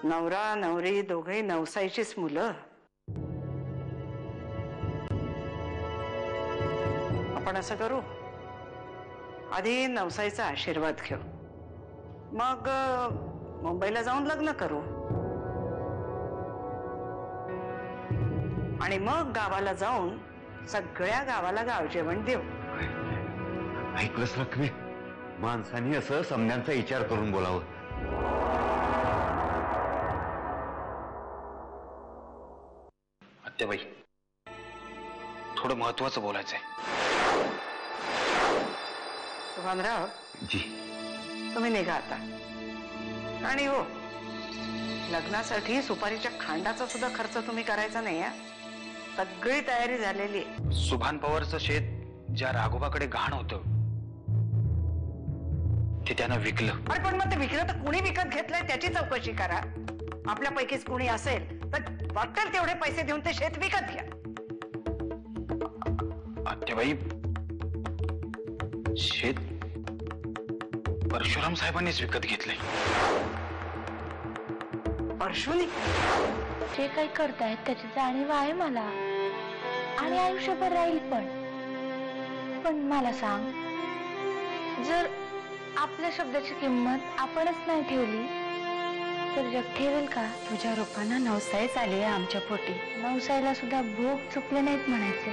नवरा नवरी दोघे नवसाईचीच मुलं. आपण असं करू, आधी नवसाईचा आशीर्वाद घेऊ, मग मुंबईला जाऊन लग्न करू आणि मग गावाला जाऊन सगळ्या गावाला गाव जेवण देऊ. ऐकलंस रखमे, माणसाने असं समन्यांचा विचार करून बोलावं. आत्याबाई, थोडं महत्वाचं बोलायचंय. सुभानराव जी, तुम्ही निघा आता. आणि हो, लग्नासाठी सुपारीच्या खांडाचा सुद्धा खर्च तुम्ही करायचा नाही. सगळी तयारी झालेली आहे. सुभान पवारचं शेत ज्या राघोबाकडे घाण होतं ते त्यानं विकलं. अरे पण मग ते विकलं तर कुणी विकत घेतलंय त्याची चौकशी करा. आपल्यापैकीच कुणी असेल तर वाटेल तेवढे पैसे देऊन ते शेत विकत घ्या. आत्याबाई, शेत परशुराम साहेबांनीच विकत घेतलंय. परशुनी जे काही करतायत त्याची जाणीव आहे मला आणि आयुष्यभर राहील. पण मला सांग, जर आपल्या शब्दाची किंमत आपणच नाही ठेवली तर जग ठेवेल का? तुझ्या रूपानं नवसाईच आली आहे आमच्या पोटी. नवसाईला सुद्धा भोग चुकले नाहीत म्हणायचे.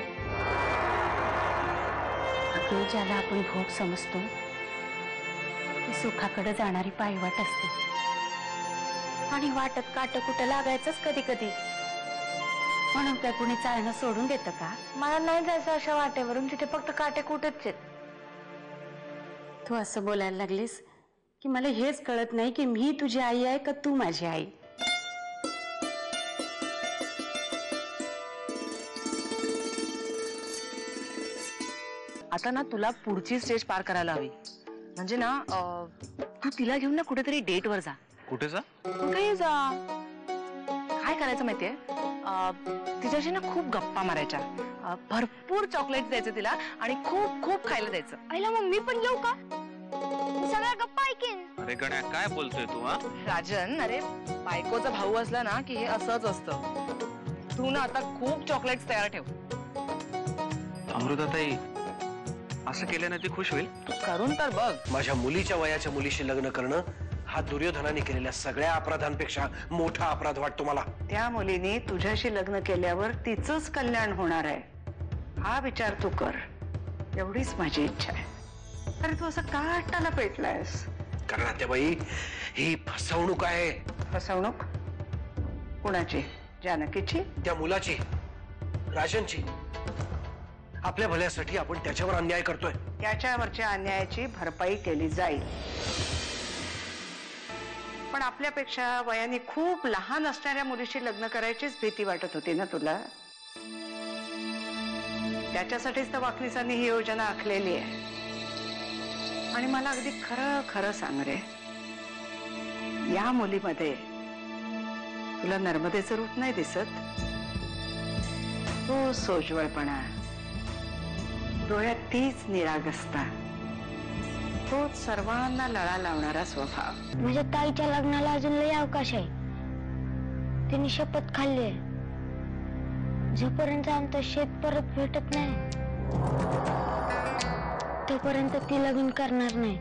अगं, ज्याला आपण भोग समजतो ती सुखाकडे जाणारी पायवाट असते. आणि वाटत काट कुठं लागायचंच कधी कधी. म्हणून काय कुणी चालणं सोडून देतं का? मला नाही जायचं अशा वाटेवरून, तिथे फक्त काटे कुठेच आहेत. तू असं बोलायला लागलीस की मला हेच कळत नाही की मी तुझी आई आहे का तू माझी आई. आता ना तुला पुढची स्टेज पार करायला हवी. म्हणजे ना तू तिला घेऊन ना कुठेतरी डेटवर जा. कुठे जा? कुठेही जा. काय करायचं माहितीये, तिच्याशी ना खूप गप्पा मारायच्या, भरपूर चॉकलेट द्यायचं तिला आणि खूप खूप खायला द्यायचं. आईला मम्मी पण येऊ का? सगळ्या गप्पा ऐकेन. अरे गण्या, काय बोलतोय तू? राजन, अरे बायकोचा भाऊ असला ना की हे असंच असतं. तू ना आता खूप चॉकलेट्स तयार ठेव. अमृताताई, असं केल्यानं ती खुश होईल. करून तर बघ. माझ्या मुलीच्या वयाच्या मुलीशी लग्न करणं हा दुर्योधनाने केलेल्या सगळ्या अपराधांपेक्षा मोठा अपराध वाटतो मला. त्या मुलीने तुझ्याशी लग्न केल्यावर तिचंच कल्याण होणार आहे हा विचार तू कर, एवढीच माझी इच्छा आहे. अरे तू असं का हट्टाला पेटलायस? कारण आत्याबाई, ही फसवणूक आहे. फसवणूक कुणाची? जानकीची? त्या मुलाची, राजनची. आपल्या भल्यासाठी आपण त्याच्यावर अन्याय करतोय. त्याच्यावरच्या अन्यायाची भरपाई केली जाईल. पण आपल्यापेक्षा वयाने खूप लहान असणाऱ्या मुलीशी लग्न करायचीच भीती वाटत होती ना तुला? त्याच्यासाठीच तर वाकणीसांनी ही योजना आखलेली आहे. आणि मला अगदी खरं खरं सांग रे, या मुलीमध्ये तुला नर्मदेचं रूप नाही दिसत? तो सोज्वळपणा, डोळ्यात तीच निरागसता, तोच सर्वांना लळा लावणारा स्वभाव. माझ्या ताईच्या लग्नाला अजून लय अवकाश आहे. तिने शपथ खाल्ली आहे, जोपर्यंत आमचं शेत परत भेटत नाही तोपर्यंत ती लग्न करणार नाही.